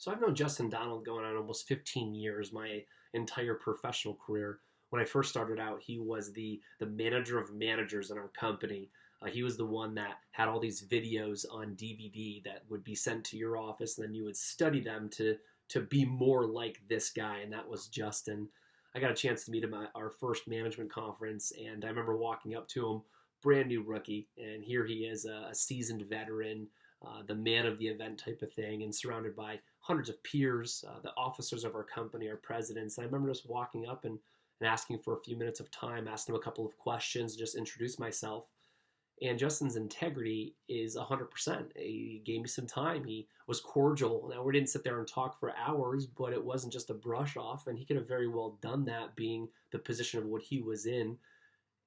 So I've known Justin Donald going on almost 15 years, my entire professional career. When I first started out, he was the manager of managers in our company. He was the one that had all these videos on DVD that would be sent to your office, and then you would study them to be more like this guy, and that was Justin. I got a chance to meet him at our first management conference, and I remember walking up to him, brand new rookie, and here he is, a seasoned veteran, the man of the event type of thing, and surrounded by hundreds of peers, the officers of our company, our presidents. And I remember just walking up and asking for a few minutes of time, asking him a couple of questions, just introduce myself. And Justin's integrity is 100%. He gave me some time. He was cordial. Now, we didn't sit there and talk for hours, but it wasn't just a brush off. And he could have very well done that, being the position of what he was in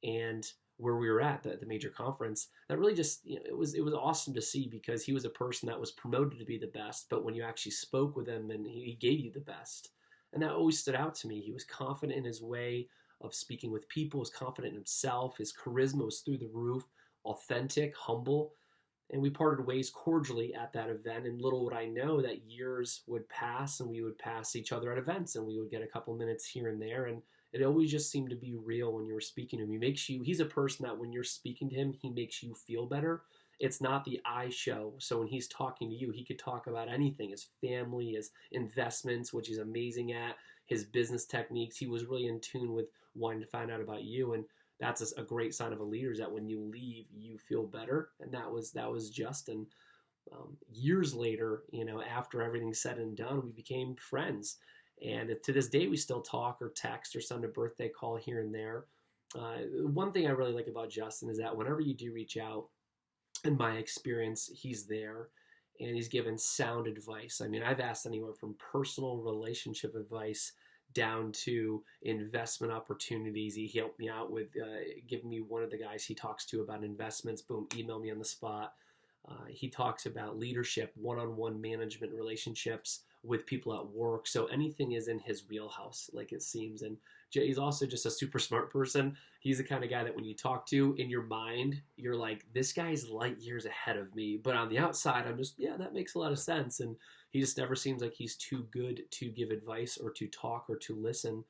and where we were at the major conference. That really just, it was awesome to see, because he was a person that was promoted to be the best. But when you actually spoke with him, and he gave you the best. And that always stood out to me. He was confident in his way of speaking with people, was confident in himself. His charisma was through the roof, authentic, humble. And we parted ways cordially at that event. And little would I know that years would pass, and we would pass each other at events, and we would get a couple minutes here and there. And it always just seemed to be real when you were speaking to him. He's a person that when you're speaking to him, he makes you feel better. It's not the I show. So when he's talking to you, he could talk about anything, his family, his investments, which he's amazing at, his business techniques. He was really in tune with wanting to find out about you. And that's a great sign of a leader, is that when you leave, you feel better. And that was Justin. Years later, after everything's said and done, we became friends. And to this day, we still talk or text or send a birthday call here and there. One thing I really like about Justin is that whenever you do reach out, in my experience, he's there, and he's given sound advice. I mean, I've asked anywhere from personal relationship advice down to investment opportunities. He helped me out with giving me one of the guys he talks to about investments. Boom, email me on the spot. He talks about leadership, one-on-one management relationships with people at work. So anything is in his wheelhouse, like it seems. And he's also just a super smart person. He's the kind of guy that when you talk to, in your mind, you're like, this guy's light years ahead of me. But on the outside, I'm just, yeah, that makes a lot of sense. And he just never seems like he's too good to give advice or to talk or to listen.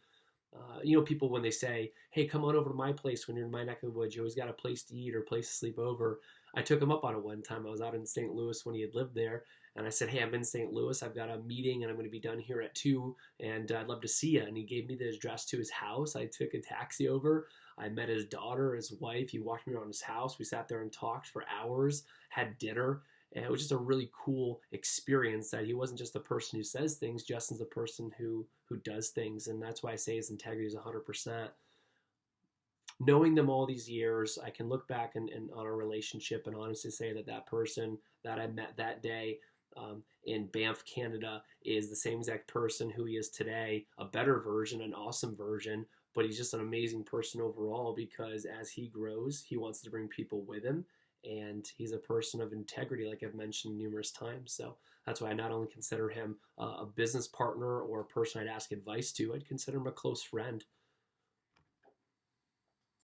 People, when they say, hey, come on over to my place when you're in my neck of the woods, you always got a place to eat or a place to sleep over. I took him up on it one time. I was out in St. Louis when he had lived there. And I said, hey, I'm in St. Louis. I've got a meeting, and I'm going to be done here at 2, and I'd love to see you. And he gave me the address to his house. I took a taxi over. I met his daughter, his wife. He walked me around his house. We sat there and talked for hours, had dinner. And it was just a really cool experience that he wasn't just the person who says things. Justin's the person who does things. And that's why I say his integrity is 100%. Knowing them all these years, I can look back and on our relationship and honestly say that person that I met that day in Banff, Canada, is the same exact person who he is today, a better version, an awesome version, but he's just an amazing person overall, because as he grows, he wants to bring people with him, and he's a person of integrity, like I've mentioned numerous times. So that's why I not only consider him a business partner or a person I'd ask advice to, I'd consider him a close friend.